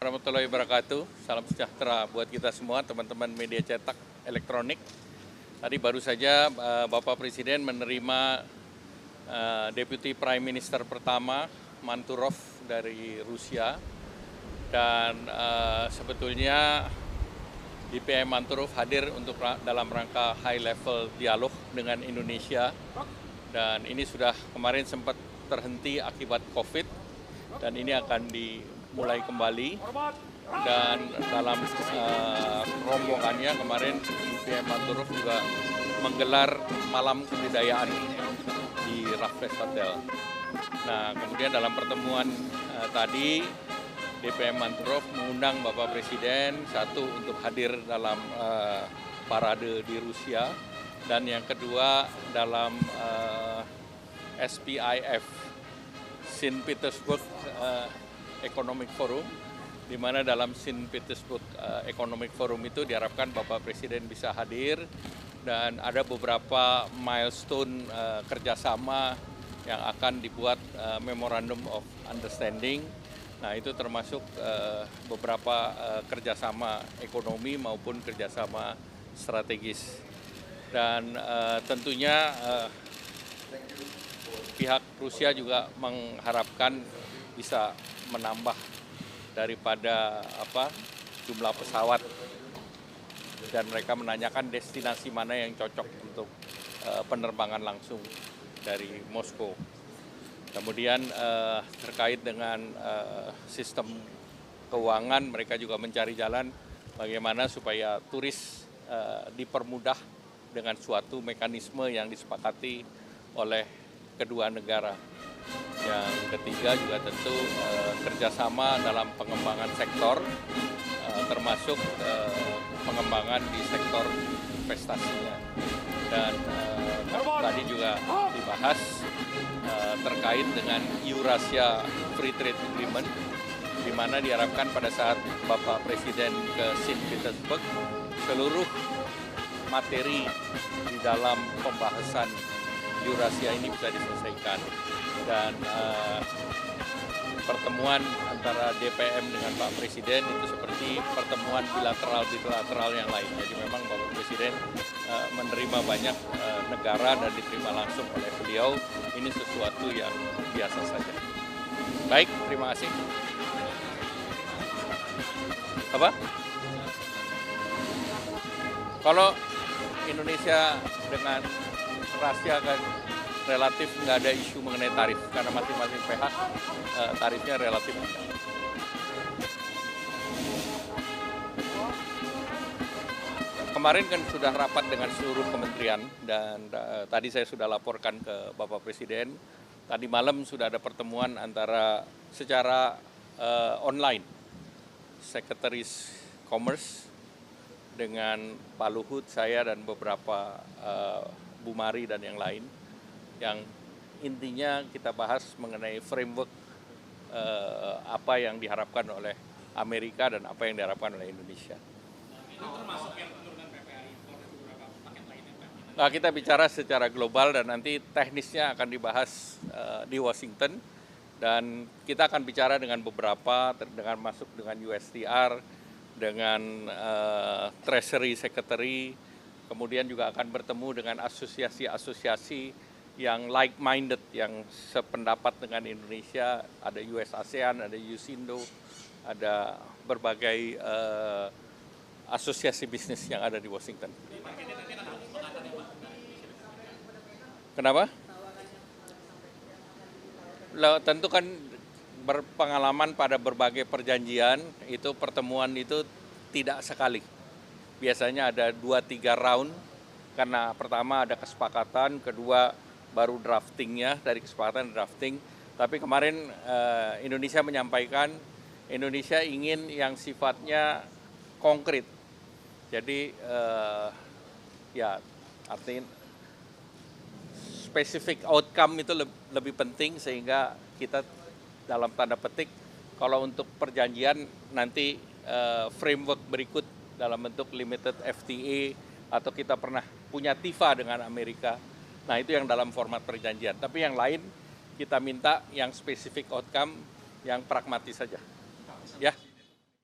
Warahmatullahi wabarakatuh. Salam sejahtera buat kita semua, teman-teman media cetak elektronik. Tadi baru saja Bapak Presiden menerima Deputy Prime Minister pertama, Manturov dari Rusia. Dan sebetulnya DPM Manturov hadir untuk dalam rangka high level dialog dengan Indonesia. Dan ini sudah kemarin sempat terhenti akibat COVID. Dan ini akan dimulai kembali. Dan dalam rombongannya kemarin DPM Manturov juga menggelar malam kebudayaan di Raffles Hotel. Nah, kemudian dalam pertemuan tadi DPM Manturov mengundang Bapak Presiden, satu untuk hadir dalam parade di Rusia, dan yang kedua dalam SPIF, St. Petersburg Economic Forum, di mana dalam St. Petersburg Economic Forum itu diharapkan Bapak Presiden bisa hadir dan ada beberapa milestone kerjasama yang akan dibuat Memorandum of Understanding. Nah, itu termasuk beberapa kerjasama ekonomi maupun kerjasama strategis. Dan tentunya pihak Rusia juga mengharapkan bisa menambah daripada jumlah pesawat, dan mereka menanyakan destinasi mana yang cocok untuk penerbangan langsung dari Moskow. Kemudian terkait dengan sistem keuangan, mereka juga mencari jalan bagaimana supaya turis dipermudah dengan suatu mekanisme yang disepakati oleh kedua negara. Yang ketiga juga tentu kerjasama dalam pengembangan sektor, termasuk pengembangan di sektor investasinya. Dan tadi juga dibahas terkait dengan Eurasia Free Trade Agreement, di mana diharapkan pada saat Bapak Presiden ke St. Petersburg, seluruh materi di dalam pembahasan Eurasia ini bisa diselesaikan. Dan pertemuan antara DPM dengan Pak Presiden itu seperti pertemuan bilateral yang lain. Jadi memang Bapak Presiden menerima banyak negara dan diterima langsung oleh beliau. Ini sesuatu yang biasa saja. Baik, terima kasih. Apa? Kalau Indonesia dengan Rusia kan relatif nggak ada isu mengenai tarif, karena masing-masing pihak tarifnya relatif. Kemarin kan sudah rapat dengan seluruh kementerian, dan tadi saya sudah laporkan ke Bapak Presiden. Tadi malam sudah ada pertemuan antara secara online, Sekretaris Commerce dengan Pak Luhut, saya dan beberapa Bu Mari dan yang lain, yang intinya kita bahas mengenai framework apa yang diharapkan oleh Amerika dan apa yang diharapkan oleh Indonesia. Itu termasuk yang penurunan PPI impor dan beberapa paket lainnya, Pak? Nah, kita bicara secara global dan nanti teknisnya akan dibahas di Washington, dan kita akan bicara dengan beberapa, dengan masuk dengan USTR, dengan Treasury Secretary, kemudian juga akan bertemu dengan asosiasi-asosiasi yang like-minded, yang sependapat dengan Indonesia. Ada US ASEAN, ada USINDO, ada berbagai asosiasi bisnis yang ada di Washington. Kenapa? Tentu kan berpengalaman pada berbagai perjanjian, itu pertemuan itu tidak sekali. Biasanya ada 2-3 round, karena pertama ada kesepakatan, kedua baru draftingnya, dari kesepakatan drafting. Tapi kemarin Indonesia menyampaikan Indonesia ingin yang sifatnya konkret. Jadi ya artinya specific outcome itu lebih penting, sehingga kita dalam tanda petik kalau untuk perjanjian nanti framework berikut dalam bentuk limited FTA, atau kita pernah punya TIFA dengan Amerika. Nah, itu yang dalam format perjanjian. Tapi yang lain kita minta yang specific outcome, yang pragmatis saja. Ya.